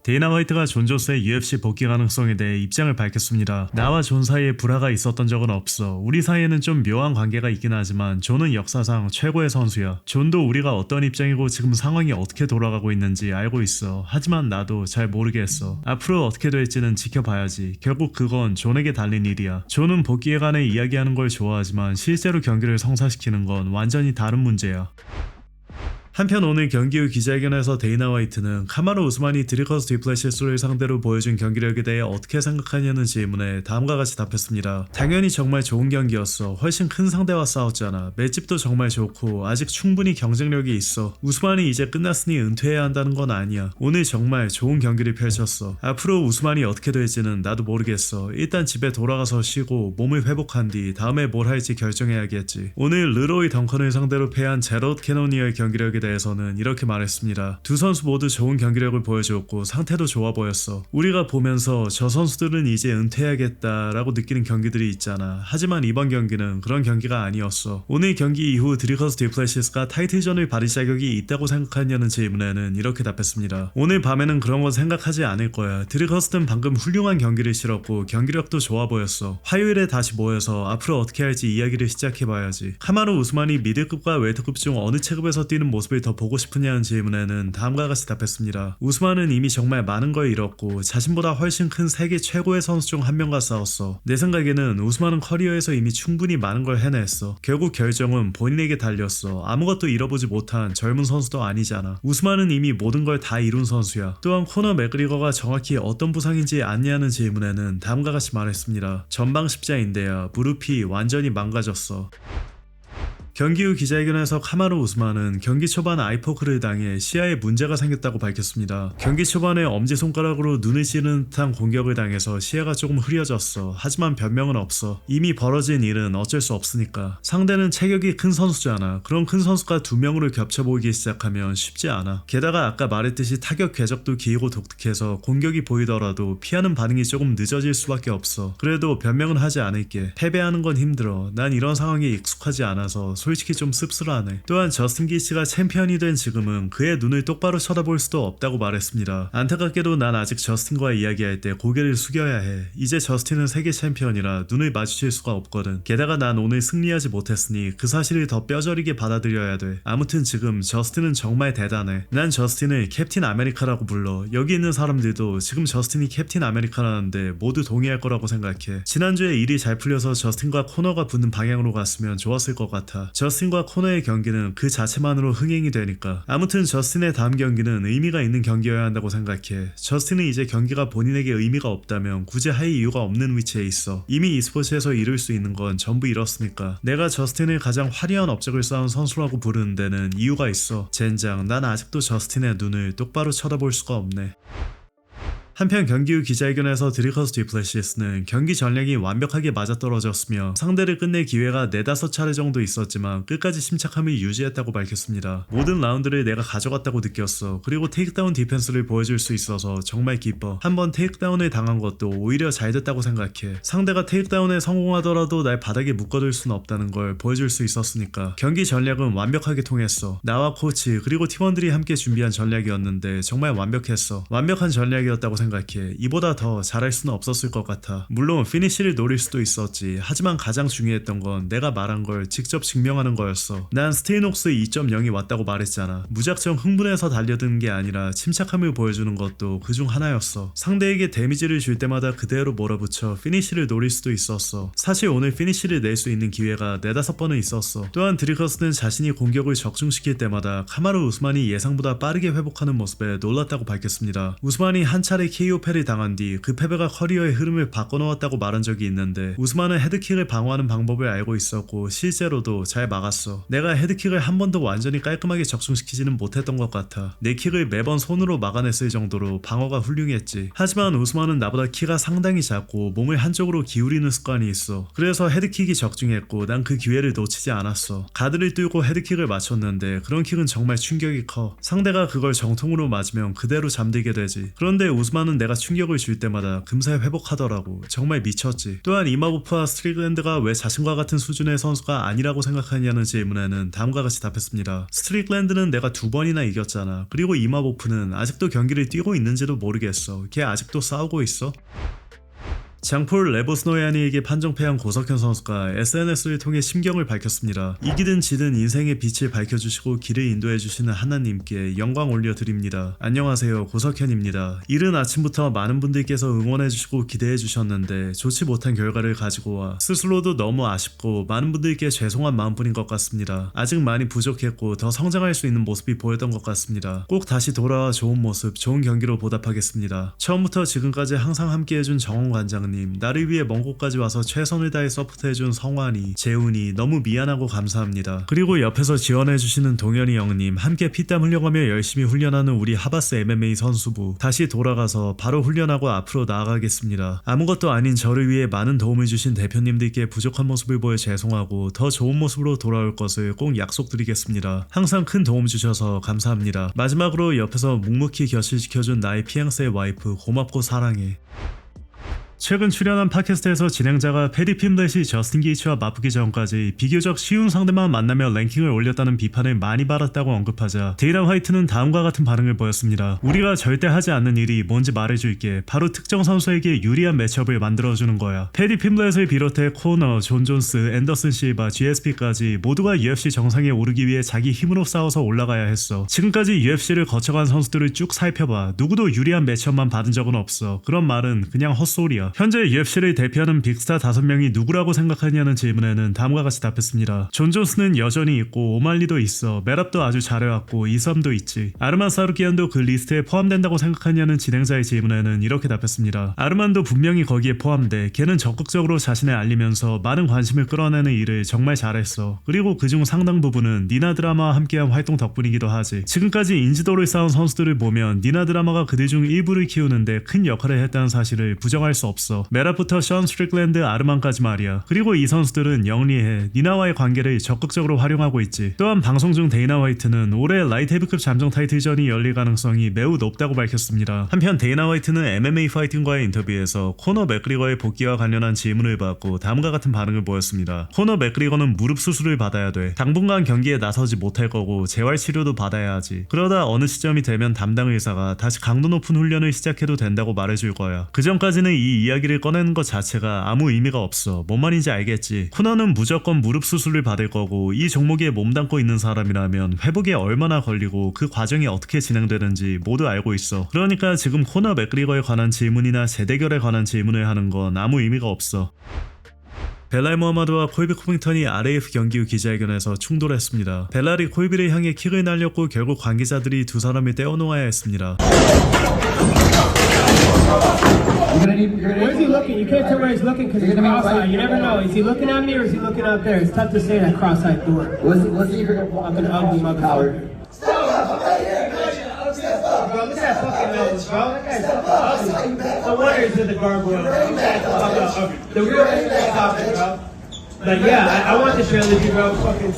데이나 화이트가 존 존스의 UFC 복귀 가능성에 대해 입장을 밝혔습니다. 나와 존 사이에 불화가 있었던 적은 없어. 우리 사이에는 좀 묘한 관계가 있긴 하지만 존은 역사상 최고의 선수야. 존도 우리가 어떤 입장이고 지금 상황이 어떻게 돌아가고 있는지 알고 있어. 하지만 나도 잘 모르겠어. 앞으로 어떻게 될지는 지켜봐야지. 결국 그건 존에게 달린 일이야. 존은 복귀에 관해 이야기하는 걸 좋아하지만 실제로 경기를 성사시키는 건 완전히 다른 문제야. 한편 오늘 경기 후 기자회견에서 데이나 화이트는 카마루 우스만이 드리커스 디플레시스를 상대로 보여준 경기력에 대해 어떻게 생각하냐는 질문에 다음과 같이 답했습니다. 당연히 정말 좋은 경기였어. 훨씬 큰 상대와 싸웠잖아. 맷집도 정말 좋고 아직 충분히 경쟁력이 있어. 우스만이 이제 끝났으니 은퇴해야 한다는 건 아니야. 오늘 정말 좋은 경기를 펼쳤어. 앞으로 우스만이 어떻게 될지는 나도 모르겠어. 일단 집에 돌아가서 쉬고 몸을 회복한 뒤 다음에 뭘 할지 결정해야겠지. 오늘 르로이 덩컨을 상대로 패한 제럿 캐노니어의 경기력에 대해서는 이렇게 말했습니다. 두 선수 모두 좋은 경기력을 보여주었고 상태도 좋아 보였어. 우리가 보면서 저 선수들은 이제 은퇴해야겠다라고 느끼는 경기들이 있잖아. 하지만 이번 경기는 그런 경기가 아니었어. 오늘 경기 이후 드리커스 디플레시스가 타이틀전을 받을 자격이 있다고 생각하냐는 질문에는 이렇게 답했습니다. 오늘 밤에는 그런 건 생각하지 않을 거야. 드리커스는 방금 훌륭한 경기를 치렀고 경기력도 좋아 보였어. 화요일에 다시 모여서 앞으로 어떻게 할지 이야기를 시작해봐야지. 카마루 우스만이 미들급과 웰터급 중 어느 체급에서 뛰는 모습을 더 보고 싶으냐는 질문에는 다음과 같이 답했습니다. 우스만은 이미 정말 많은 걸 잃었고 자신보다 훨씬 큰 세계 최고의 선수 중 한 명과 싸웠어. 내 생각에는 우스만은 커리어에서 이미 충분히 많은 걸 해냈어. 결국 결정은 본인에게 달렸어. 아무것도 잃어보지 못한 젊은 선수도 아니잖아. 우스만은 이미 모든 걸 다 이룬 선수야. 또한 코너 맥그리거가 정확히 어떤 부상인지 아냐는 질문에는 다음과 같이 말했습니다. 전방 십자인대야. 무릎이 완전히 망가졌어. 경기 후 기자회견에서 카마루 우스만은 경기 초반 아이포크를 당해 시야에 문제가 생겼다고 밝혔습니다. 경기 초반에 엄지손가락으로 눈을 찌르는 듯한 공격을 당해서 시야가 조금 흐려졌어. 하지만 변명은 없어. 이미 벌어진 일은 어쩔 수 없으니까. 상대는 체격이 큰 선수잖아. 그런 큰 선수가 두 명으로 겹쳐 보이기 시작하면 쉽지 않아. 게다가 아까 말했듯이 타격 궤적도 길고 독특해서 공격이 보이더라도 피하는 반응이 조금 늦어질 수밖에 없어. 그래도 변명은 하지 않을게. 패배하는 건 힘들어. 난 이런 상황에 익숙하지 않아서 솔직히 좀 씁쓸하네. 또한 저스틴 게이츠가 챔피언이 된 지금은 그의 눈을 똑바로 쳐다볼 수도 없다고 말했습니다. 안타깝게도 난 아직 저스틴과 이야기할 때 고개를 숙여야 해. 이제 저스틴은 세계 챔피언이라 눈을 마주칠 수가 없거든. 게다가 난 오늘 승리하지 못했으니 그 사실을 더 뼈저리게 받아들여야 돼. 아무튼 지금 저스틴은 정말 대단해. 난 저스틴을 캡틴 아메리카라고 불러. 여기 있는 사람들도 지금 저스틴이 캡틴 아메리카라는데 모두 동의할 거라고 생각해. 지난주에 일이 잘 풀려서 저스틴과 코너가 붙는 방향으로 갔으면 좋았을 것 같아. 저스틴과 코너의 경기는 그 자체만으로 흥행이 되니까. 아무튼 저스틴의 다음 경기는 의미가 있는 경기여야 한다고 생각해. 저스틴은 이제 경기가 본인에게 의미가 없다면 굳이 할 이유가 없는 위치에 있어. 이미 e스포츠에서 이룰 수 있는 건 전부 이뤘으니까. 내가 저스틴을 가장 화려한 업적을 쌓은 선수라고 부르는 데는 이유가 있어. 젠장, 난 아직도 저스틴의 눈을 똑바로 쳐다볼 수가 없네. 한편 경기 후 기자회견에서 드리커스 디플레시스는 경기 전략이 완벽하게 맞아떨어졌으며 상대를 끝낼 기회가 4-5차례 정도 있었지만 끝까지 침착함을 유지했다고 밝혔습니다. 모든 라운드를 내가 가져갔다고 느꼈어. 그리고 테이크다운 디펜스를 보여줄 수 있어서 정말 기뻐. 한번 테이크다운을 당한 것도 오히려 잘 됐다고 생각해. 상대가 테이크다운에 성공하더라도 날 바닥에 묶어둘 수는 없다는 걸 보여줄 수 있었으니까. 경기 전략은 완벽하게 통했어. 나와 코치 그리고 팀원들이 함께 준비한 전략이었는데 정말 완벽했어. 완벽한 전략이었다고 생각해. 이보다 더 잘할 수는 없었을 것 같아. 물론 피니쉬를 노릴 수도 있었지. 하지만 가장 중요했던 건 내가 말한 걸 직접 증명하는 거였어. 난 스테이녹스 2.0이 왔다고 말했잖아. 무작정 흥분해서 달려드는 게 아니라 침착함을 보여주는 것도 그중 하나였어. 상대에게 데미지를 줄 때마다 그대로 몰아붙여 피니쉬를 노릴 수도 있었어. 사실 오늘 피니쉬를 낼 수 있는 기회가 4-5번은 있었어. 또한 드리커스는 자신이 공격을 적중시킬 때마다 카마루 우스만이 예상보다 빠르게 회복하는 모습에 놀랐다고 밝혔습니다. 우스만이 한 차례 KO 패를 당한 뒤 그 패배가 커리어의 흐름을 바꿔놓았다고 말한 적이 있는데 우스만은 헤드킥을 방어하는 방법을 알고 있었고 실제로도 잘 막았어. 내가 헤드킥을 한 번도 완전히 깔끔하게 적중시키지는 못했던 것 같아. 내 킥을 매번 손으로 막아냈을 정도로 방어가 훌륭했지. 하지만 우스만은 나보다 키가 상당히 작고 몸을 한쪽으로 기울이는 습관이 있어. 그래서 헤드킥이 적중했고 난 그 기회를 놓치지 않았어. 가드를 뚫고 헤드킥을 맞췄는데 그런 킥은 정말 충격이 커. 상대가 그걸 정통으로 맞으면 그대로 잠들게 되지. 그런데 우스만은 코너는 내가 충격을 줄 때마다 금세 회복하더라고. 정말 미쳤지. 또한 이마보프와 스트릭랜드가 왜 자신과 같은 수준의 선수가 아니라고 생각하냐는 질문에는 다음과 같이 답했습니다. 스트릭랜드는 내가 2번이나 이겼잖아. 그리고 이마보프는 아직도 경기를 뛰고 있는지도 모르겠어. 걔 아직도 싸우고 있어? 장폴 레보스노야니에게 판정패한 고석현 선수가 SNS를 통해 심경을 밝혔습니다. 이기든 지든 인생의 빛을 밝혀주시고 길을 인도해주시는 하나님께 영광 올려드립니다. 안녕하세요, 고석현입니다. 이른 아침부터 많은 분들께서 응원해주시고 기대해주셨는데 좋지 못한 결과를 가지고 와 스스로도 너무 아쉽고 많은 분들께 죄송한 마음뿐인 것 같습니다. 아직 많이 부족했고 더 성장할 수 있는 모습이 보였던 것 같습니다. 꼭 다시 돌아와 좋은 모습, 좋은 경기로 보답하겠습니다. 처음부터 지금까지 항상 함께해준 정원 관장님, 나를 위해 먼 곳까지 와서 최선을 다해 서포트해준 성환이, 재훈이 너무 미안하고 감사합니다. 그리고 옆에서 지원해주시는 동현이 형님, 함께 피땀 흘려가며 열심히 훈련하는 우리 하바스 MMA 선수부, 다시 돌아가서 바로 훈련하고 앞으로 나아가겠습니다. 아무것도 아닌 저를 위해 많은 도움을 주신 대표님들께 부족한 모습을 보여 죄송하고 더 좋은 모습으로 돌아올 것을 꼭 약속드리겠습니다. 항상 큰 도움 주셔서 감사합니다. 마지막으로 옆에서 묵묵히 곁을 지켜준 나의 피앙세의 와이프, 고맙고 사랑해. 최근 출연한 팟캐스트에서 진행자가 패디 핌렛이 저스틴 게이츠와 맞붙기 전까지 비교적 쉬운 상대만 만나며 랭킹을 올렸다는 비판을 많이 받았다고 언급하자 데이나 화이트는 다음과 같은 반응을 보였습니다. 우리가 절대 하지 않는 일이 뭔지 말해줄게. 바로 특정 선수에게 유리한 매치업을 만들어주는 거야. 패디 핌렛을 비롯해 코너, 존 존스, 앤더슨 실바, GSP까지 모두가 UFC 정상에 오르기 위해 자기 힘으로 싸워서 올라가야 했어. 지금까지 UFC를 거쳐간 선수들을 쭉 살펴봐. 누구도 유리한 매치업만 받은 적은 없어. 그런 말은 그냥 헛소리야. 현재 UFC를 대표하는 빅스타 5명이 누구라고 생각하냐는 질문에는 다음과 같이 답했습니다. 존 존스는 여전히 있고 오말리도 있어. 메랍도 아주 잘해왔고 이섬도 있지. 아르만 사루키안도 그 리스트에 포함된다고 생각하냐는 진행자의 질문에는 이렇게 답했습니다. 아르만도 분명히 거기에 포함돼. 걔는 적극적으로 자신을 알리면서 많은 관심을 끌어내는 일을 정말 잘했어. 그리고 그중 상당 부분은 니나 드라마와 함께한 활동 덕분이기도 하지. 지금까지 인지도를 쌓은 선수들을 보면 니나 드라마가 그들 중 일부를 키우는데 큰 역할을 했다는 사실을 부정할 수 없어. 메랍부터 션 스트릭랜드, 아르만까지 말이야. 그리고 이 선수들은 영리해. 니나와의 관계를 적극적으로 활용하고 있지. 또한 방송 중 데이나 화이트는 올해 라이트 헤비급 잠정 타이틀전이 열릴 가능성이 매우 높다고 밝혔습니다. 한편 데이나 화이트는 MMA 파이팅과의 인터뷰에서 코너 맥그리거의 복귀와 관련한 질문을 받고 다음과 같은 반응을 보였습니다. 코너 맥그리거는 무릎 수술을 받아야 돼. 당분간 경기에 나서지 못할 거고 재활 치료도 받아야 하지. 그러다 어느 시점이 되면 담당 의사가 다시 강도 높은 훈련을 시작해도 된다고 말해줄 거야. 그 전까지는 이 이야기를 꺼내는 것 자체가 아무 의미가 없어. 뭔 말인지 알겠지? 코너는 무조건 무릎 수술을 받을 거고 이 종목에 몸담고 있는 사람이라면 회복에 얼마나 걸리고 그 과정이 어떻게 진행되는지 모두 알고 있어. 그러니까 지금 코너 맥그리거에 관한 질문이나 재대결에 관한 질문을 하는 건 아무 의미가 없어. 벨랄 모하마드와 콜비 코빙턴이 RAF 경기 후 기자회견에서 충돌했습니다. 벨랄이 콜비를 향해 킥을 날렸고 결국 관계자들이 두 사람을 떼어놓아야 했습니다. Where's he looking? You can't tell where he's looking because he's cross-eyed. You never know. Is he looking at me or is he looking out there? It's tough to say that cross-eyed door. What's he gonna I'm an ugly motherfucker. Bro, look at that fucking nose, bro. That guy's fucking ugly. No wonder he's in the gargoyle. The real topic, bro. But yeah, I want this trilogy, bro. Fucking.